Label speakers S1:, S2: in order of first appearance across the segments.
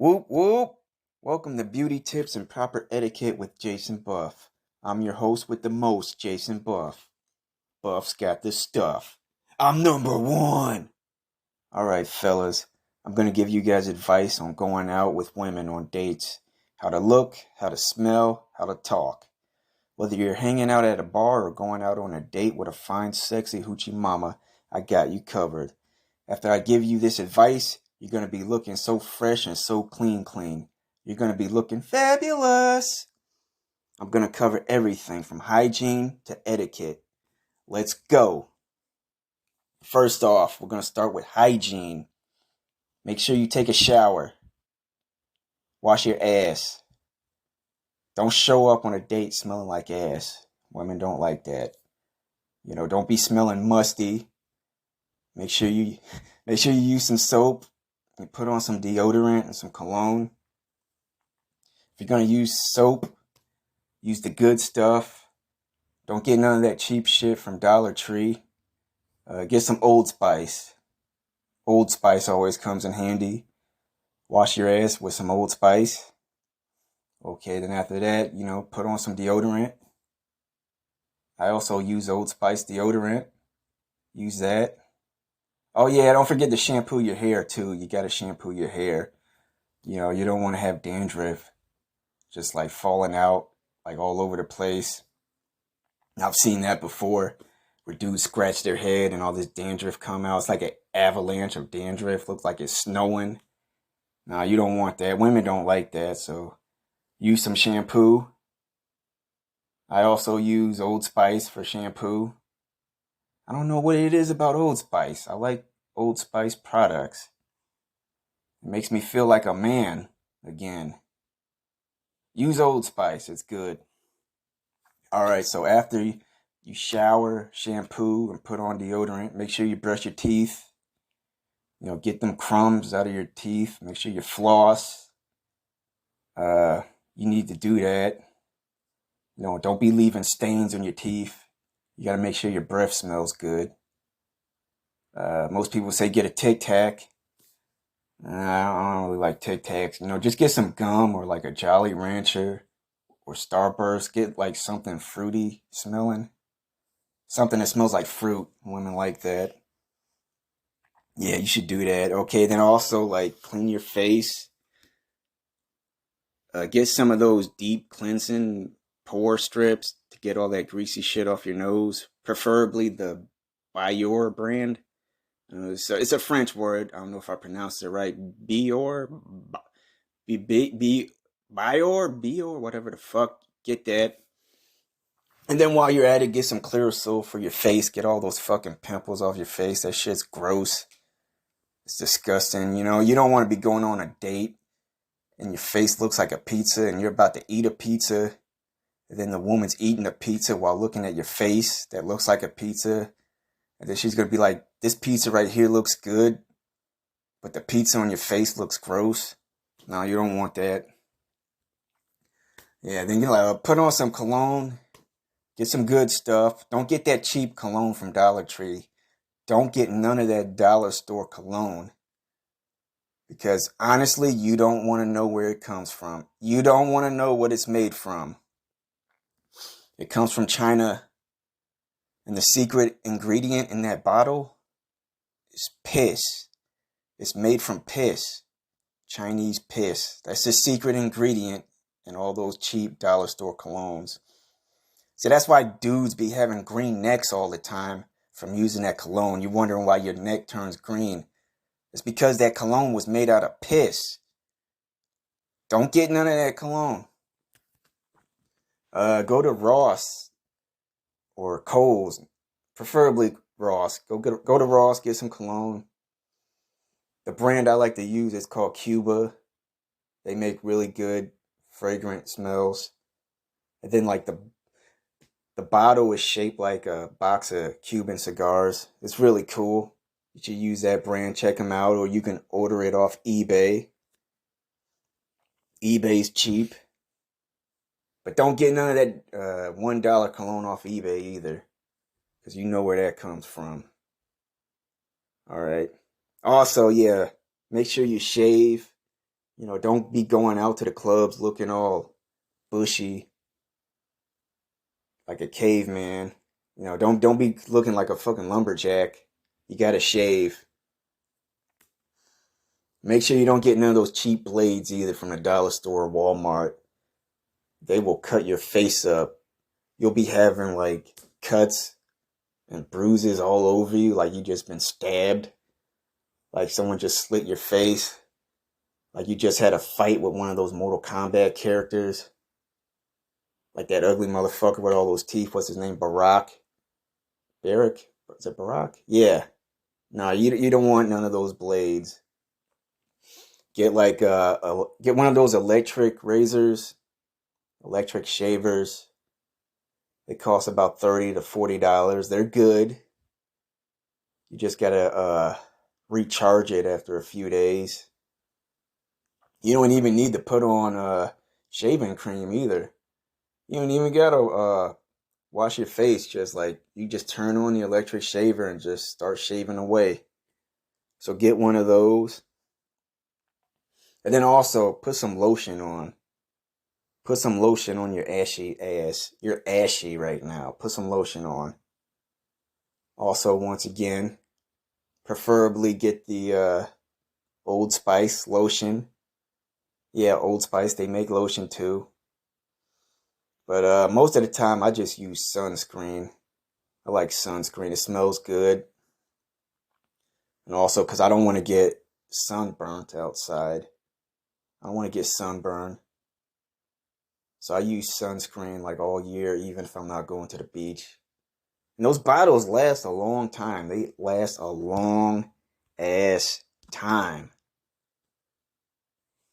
S1: Whoop whoop! Welcome to Beauty Tips and Proper Etiquette with Jason Buff. I'm your host with the most, Jason Buff. Buff's got the stuff. I'm number one! Alright, fellas, I'm gonna give you guys advice on going out with women on dates. How to look, how to smell, how to talk. Whether you're hanging out at a bar or going out on a date with a fine, sexy hoochie mama, I got you covered. After I give you this advice, you're going to be looking so fresh and so clean. You're going to be looking fabulous. I'm going to cover everything from hygiene to etiquette. Let's go. First off, we're going to start with hygiene. Make sure you take a shower. Wash your ass. Don't show up on a date smelling like ass. Women don't like that. Don't be smelling musty. Make sure you use some soap and put on some deodorant and some cologne. If you're going to use soap, use the good stuff. Don't get none of that cheap shit from Dollar Tree. Get some Old Spice. Old Spice always comes in handy. Wash your ass with some Old Spice. Okay, then after that, put on some deodorant. I also use Old Spice deodorant. Use that. Oh yeah, don't forget to shampoo your hair too. You gotta shampoo your hair. You don't want to have dandruff just like falling out like all over the place. I've seen that before where dudes scratch their head and all this dandruff come out. It's like an avalanche of dandruff. Looks like it's snowing. Nah, you don't want that. Women don't like that, so use some shampoo. I also use Old Spice for shampoo. I don't know what it is about Old Spice. I like Old Spice products. It makes me feel like a man again. Use Old Spice. It's good. Alright, so after you shower, shampoo, and put on deodorant, make sure you brush your teeth. Get them crumbs out of your teeth. Make sure you floss. You need to do that. Don't be leaving stains on your teeth. You gotta make sure your breath smells good. Most people say get a Tic Tac. I don't really like Tic Tacs. Just get some gum or like a Jolly Rancher or Starburst. Get like something fruity smelling. Something that smells like fruit. Women like that. Yeah, you should do that. Okay, then also like clean your face. Get some of those deep cleansing pore strips to get all that greasy shit off your nose. Preferably the Bior brand. So it's a French word. I don't know if I pronounced it right. Bior, Bior, whatever the fuck. Get that. And then while you're at it, get some clear soap for your face. Get all those fucking pimples off your face. That shit's gross. It's disgusting. You don't want to be going on a date and your face looks like a pizza and you're about to eat a pizza. And then the woman's eating a pizza while looking at your face that looks like a pizza. And then she's going to be like, this pizza right here looks good, but the pizza on your face looks gross. No, you don't want that. Yeah, then you put on some cologne. Get some good stuff. Don't get that cheap cologne from Dollar Tree. Don't get none of that dollar store cologne. Because honestly, you don't want to know where it comes from. You don't want to know what it's made from. It comes from China. And the secret ingredient in that bottle is piss. It's made from piss. Chinese piss. That's the secret ingredient in all those cheap dollar store colognes. See, that's why dudes be having green necks all the time from using that cologne. You're wondering why your neck turns green. It's because that cologne was made out of piss. Don't get none of that cologne. Go to Ross or Kohl's, preferably Ross. Go to Ross, get some cologne. The brand I like to use is called Cuba. They make really good fragrant smells. And then like the bottle is shaped like a box of Cuban cigars. It's really cool. You should use that brand. Check them out, or you can order it off eBay. eBay's cheap. But don't get none of that $1 cologne off eBay either. Because you know where that comes from. Alright. Also, yeah, make sure you shave. Don't be going out to the clubs looking all bushy like a caveman. Don't be looking like a fucking lumberjack. You gotta shave. Make sure you don't get none of those cheap blades either from the dollar store or Walmart. They will cut your face up. You'll be having like cuts and bruises all over you, like you just been stabbed, like someone just slit your face, like you just had a fight with one of those Mortal Kombat characters, like that ugly motherfucker with all those teeth. What's his name? Barrack? Is it Barack? Yeah. No, you don't want none of those blades. Get like get one of those electric razors, electric shavers. They cost about $30 to $40. They're good. You just gotta recharge it after a few days. You don't even need to put on shaving cream either. You don't even gotta wash your face. Just like you just turn on the electric shaver and just start shaving away. So get one of those. And then also put some lotion on. Put some lotion on your ashy ass. You're ashy right now. Put some lotion on. Also, once again, preferably get the Old Spice lotion. Yeah, Old Spice, they make lotion too. But most of the time, I just use sunscreen. I like sunscreen. It smells good. And also, because I don't want to get sunburnt outside. I don't want to get sunburned. So I use sunscreen like all year, even if I'm not going to the beach. And those bottles last a long time. They last a long ass time.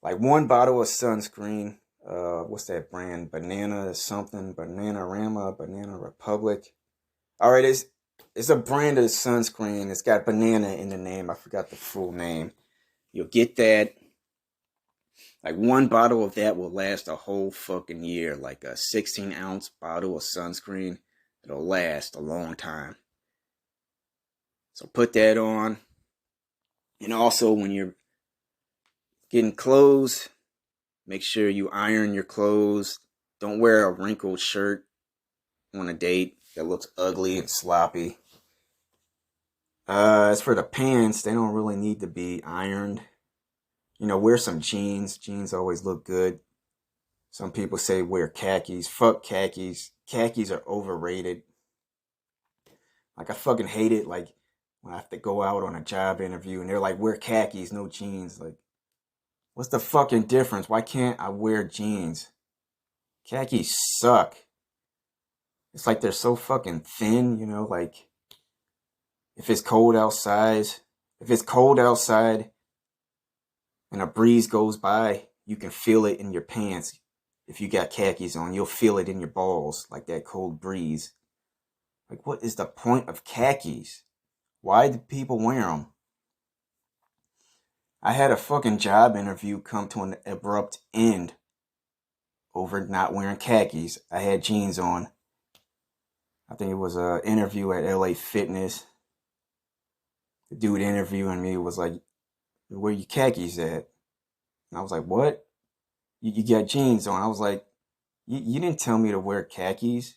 S1: Like one bottle of sunscreen, what's that brand? Banana something, Bananarama, Banana Republic. All right, it's a brand of sunscreen. It's got banana in the name. I forgot the full name. You'll get that. Like one bottle of that will last a whole fucking year. Like a 16-ounce bottle of sunscreen. It'll last a long time. So put that on. And also when you're getting clothes, make sure you iron your clothes. Don't wear a wrinkled shirt on a date that looks ugly and sloppy. As for the pants, they don't really need to be ironed. Wear some jeans. Jeans always look good. Some people say wear khakis. Fuck khakis. Khakis are overrated. Like, I fucking hate it. Like, when I have to go out on a job interview and they're like, wear khakis, no jeans. Like, what's the fucking difference? Why can't I wear jeans? Khakis suck. It's like they're so fucking thin, like if it's cold outside, and a breeze goes by, you can feel it in your pants. If you got khakis on, you'll feel it in your balls, like that cold breeze. Like, what is the point of khakis? Why do people wear them? I had a fucking job interview come to an abrupt end over not wearing khakis. I had jeans on. I think it was an interview at LA Fitness. The dude interviewing me was like, where your khakis at? And I was like, what? You got jeans on. I was like, you didn't tell me to wear khakis.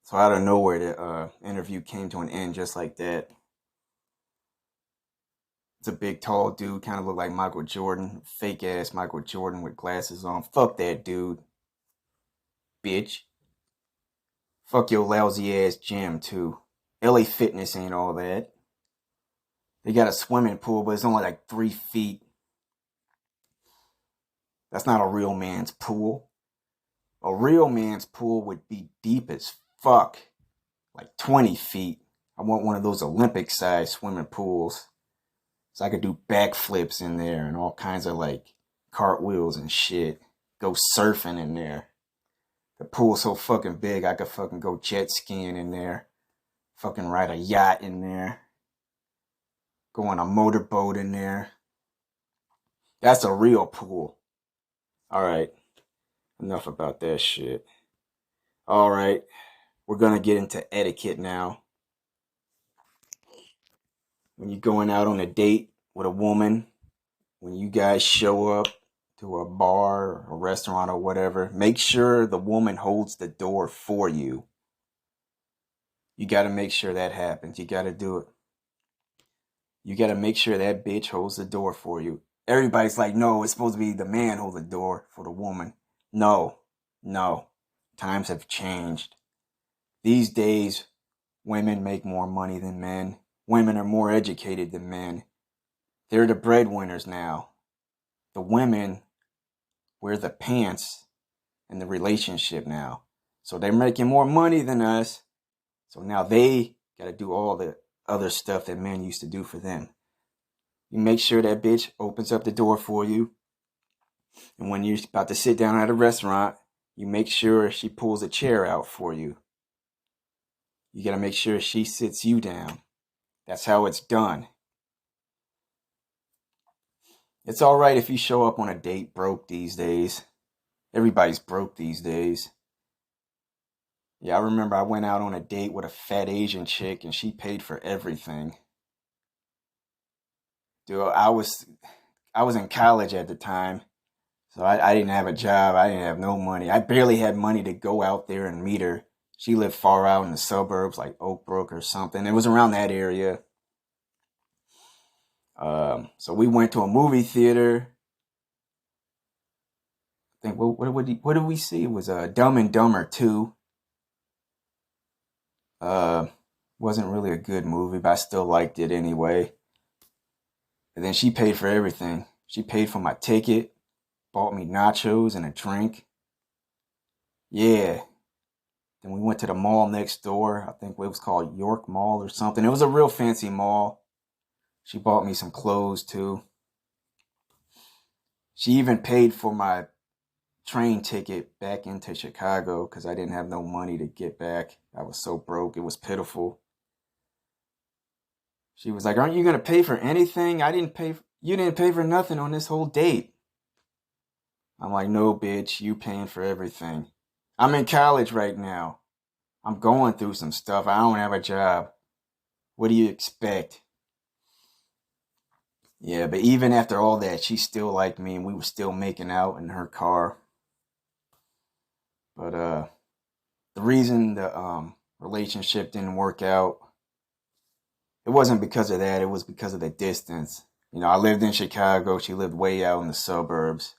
S1: So out of nowhere, the interview came to an end just like that. It's a big, tall dude, kind of looked like Michael Jordan. Fake ass Michael Jordan with glasses on. Fuck that dude. Bitch. Fuck your lousy ass gym, too. LA Fitness ain't all that. They got a swimming pool, but it's only like 3 feet. That's not a real man's pool. A real man's pool would be deep as fuck. Like 20 feet. I want one of those Olympic-sized swimming pools. So I could do backflips in there and all kinds of like cartwheels and shit. Go surfing in there. The pool's so fucking big, I could fucking go jet skiing in there. Fucking ride a yacht in there. Go on a motorboat in there. That's a real pool. Alright. Enough about that shit. Alright. We're gonna get into etiquette now. When you're going out on a date with a woman, when you guys show up to a bar or a restaurant or whatever, make sure the woman holds the door for you. You got to make sure that happens. You got to do it. You got to make sure that bitch holds the door for you. Everybody's like, no, it's supposed to be the man hold the door for the woman. No, no. Times have changed. These days, women make more money than men. Women are more educated than men. They're the breadwinners now. The women wear the pants in the relationship now. So they're making more money than us. So now they got to do all the other stuff that men used to do for them. You make sure that bitch opens up the door for you. And when you're about to sit down at a restaurant, you make sure she pulls a chair out for you. You got to make sure she sits you down. That's how it's done. It's all right if you show up on a date broke these days. Everybody's broke these days. Yeah, I remember I went out on a date with a fat Asian chick and she paid for everything. Dude, I was in college at the time, so I didn't have a job. I didn't have no money. I barely had money to go out there and meet her. She lived far out in the suburbs, like Oak Brook or something. It was around that area. So we went to a movie theater. I think what did we see? It was Dumb and Dumber 2. Wasn't really a good movie, but I still liked it anyway. And then she paid for everything. She paid for my ticket, bought me nachos and a drink. Yeah. Then we went to the mall next door. I think it was called York Mall or something. It was a real fancy mall. She bought me some clothes too. She even paid for my train ticket back into Chicago because I didn't have no money to get back. I was so broke. It was pitiful. She was like, aren't you going to pay for anything? You didn't pay for nothing on this whole date. I'm like, no, bitch, you paying for everything. I'm in college right now. I'm going through some stuff. I don't have a job. What do you expect? Yeah, but even after all that, she still liked me and we were still making out in her car. But the reason the relationship didn't work out, it wasn't because of that. It was because of the distance. You know, I lived in Chicago. She lived way out in the suburbs.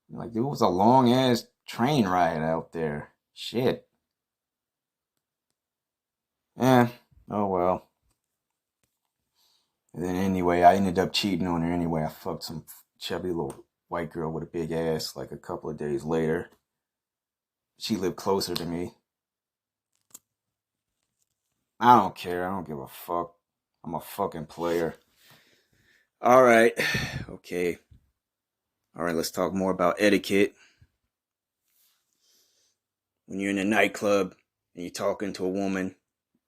S1: Like, it was a long ass train ride out there. Shit. Eh, oh well. And then anyway, I ended up cheating on her anyway. I fucked some chubby little white girl with a big ass like a couple of days later. She lived closer to me. I don't care. I don't give a fuck. I'm a fucking player. All right. Okay. All right, let's talk more about etiquette. When you're in a nightclub and you're talking to a woman,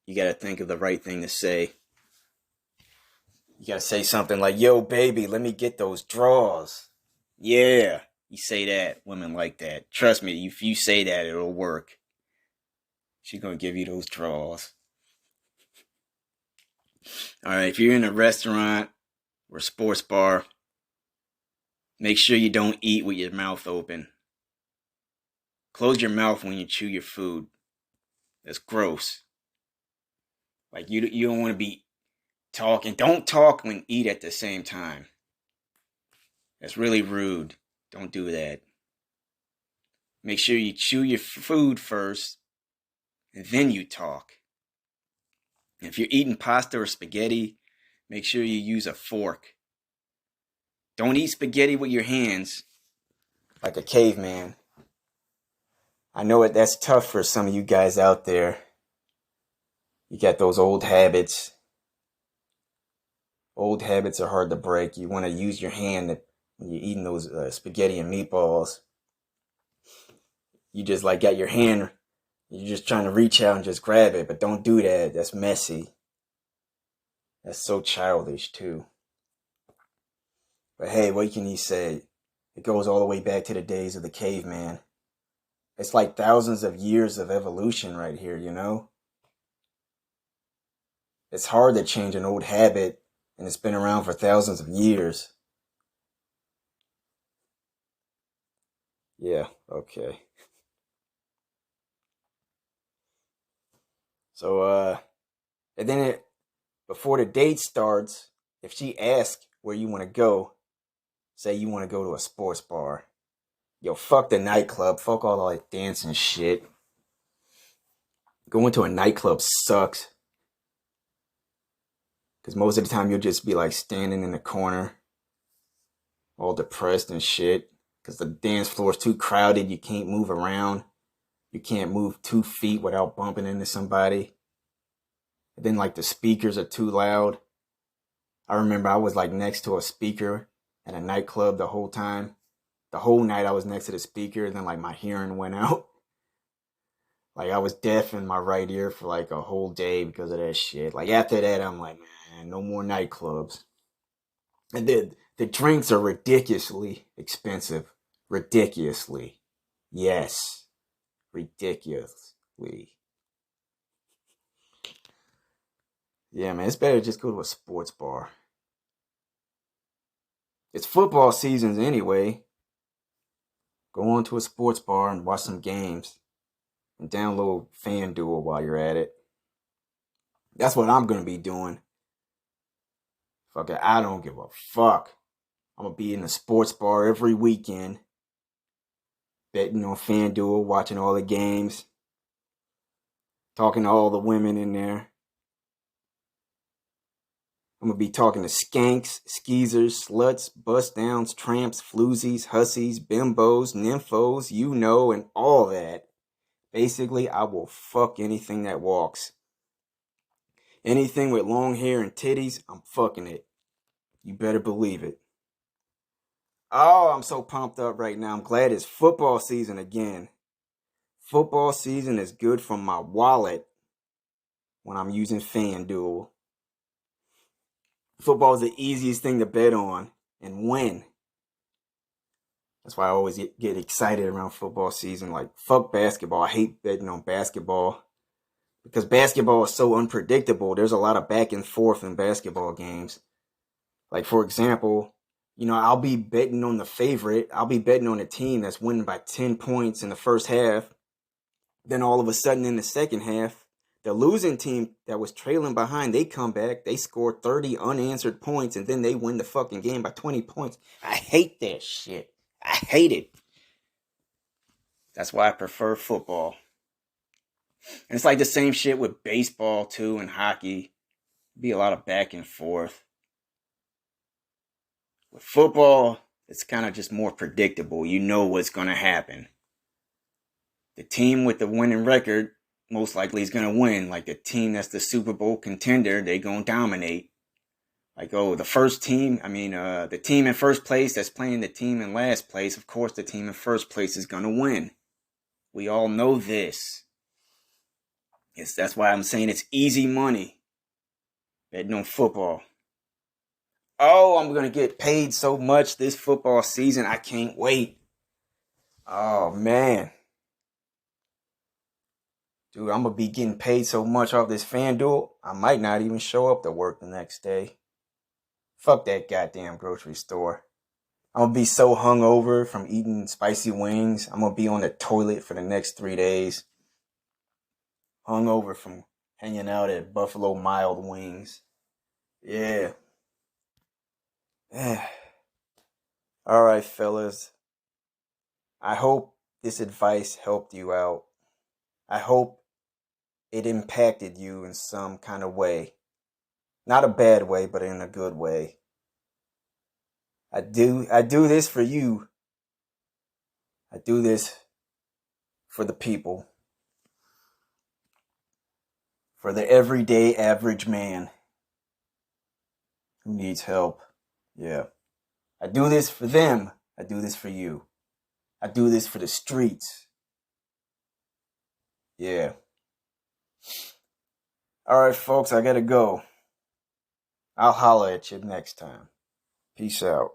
S1: you got to think of the right thing to say. You got to say something like, yo, baby, let me get those drawers. Yeah, you say that. Women like that. Trust me, if you say that, it'll work. She's going to give you those drawers. All right, if you're in a restaurant or a sports bar, make sure you don't eat with your mouth open. Close your mouth when you chew your food. That's gross. Like, you don't want to be talking. Don't talk and eat at the same time. That's really rude. Don't do that. Make sure you chew your food first, and then you talk. If you're eating pasta or spaghetti, make sure you use a fork. Don't eat spaghetti with your hands like a caveman. I know that's tough for some of you guys out there. You got those old habits. Old habits are hard to break. You want to use your hand when you're eating those spaghetti and meatballs. You just like got your hand, you're just trying to reach out and just grab it, but don't do that. That's messy. That's so childish too. But hey, what can you say? It goes all the way back to the days of the caveman. It's like thousands of years of evolution right here, you know? It's hard to change an old habit And it's been around for thousands of years. Yeah, okay. So, and then before the date starts, if she asks where you want to go, say you want to go to a sports bar. Yo, fuck the nightclub. Fuck all that dancing shit. Going to a nightclub sucks. Because most of the time you'll just be like standing in the corner, all depressed and shit. Because the dance floor is too crowded. You can't move around. You can't move 2 feet without bumping into somebody. And then like the speakers are too loud. I remember I was like next to a speaker at a nightclub the whole time. The whole night I was next to the speaker, and then like my hearing went out. Like I was deaf in my right ear for like a whole day because of that shit. Like after that, I'm like, man, no more nightclubs. And then the drinks are ridiculously expensive. Ridiculously. Yes. Ridiculously. Yeah, man, it's better to just go to a sports bar. It's football seasons anyway. Go on to a sports bar and watch some games. And download FanDuel while you're at it. That's what I'm going to be doing. Fuck it, I don't give a fuck. I'm going to be in the sports bar every weekend. Betting on FanDuel, watching all the games. Talking to all the women in there. I'm going to be talking to skanks, skeezers, sluts, bust downs, tramps, floozies, hussies, bimbos, nymphos, you know, and all that. Basically, I will fuck anything that walks. Anything with long hair and titties, I'm fucking it. You better believe it. Oh, I'm so pumped up right now. I'm glad it's football season again. Football season is good for my wallet when I'm using FanDuel. Football is the easiest thing to bet on and win. That's why I always get excited around football season. Like, fuck basketball. I hate betting on basketball because basketball is so unpredictable. There's a lot of back and forth in basketball games. Like, for example, I'll be betting on the favorite. I'll be betting on a team that's winning by 10 points in the first half. Then all of a sudden in the second half, the losing team that was trailing behind, they come back, they score 30 unanswered points, and then they win the fucking game by 20 points. I hate that shit. I hate it. That's why I prefer football. And it's like the same shit with baseball too and hockey. Be a lot of back and forth. With football, it's kind of just more predictable. You know what's going to happen. The team with the winning record most likely is going to win. Like the team that's the Super Bowl contender, they going to dominate. Like, the team in first place that's playing the team in last place, of course the team in first place is going to win. We all know this. Yes, that's why I'm saying it's easy money. Betting on football. Oh, I'm going to get paid so much this football season. I can't wait. Oh, man. Dude, I'm going to be getting paid so much off this FanDuel, I might not even show up to work the next day. Fuck that goddamn grocery store. I'm going to be so hungover from eating spicy wings. I'm going to be on the toilet for the next 3 days. Hungover from hanging out at Buffalo Mild Wings. Yeah. All right, fellas. I hope this advice helped you out. I hope it impacted you in some kind of way. Not a bad way, but in a good way. I do this for you. I do this for the people. For the everyday average man who needs help. Yeah. I do this for them. I do this for you. I do this for the streets. Yeah. All right, folks, I gotta go. I'll holler at you next time. Peace out.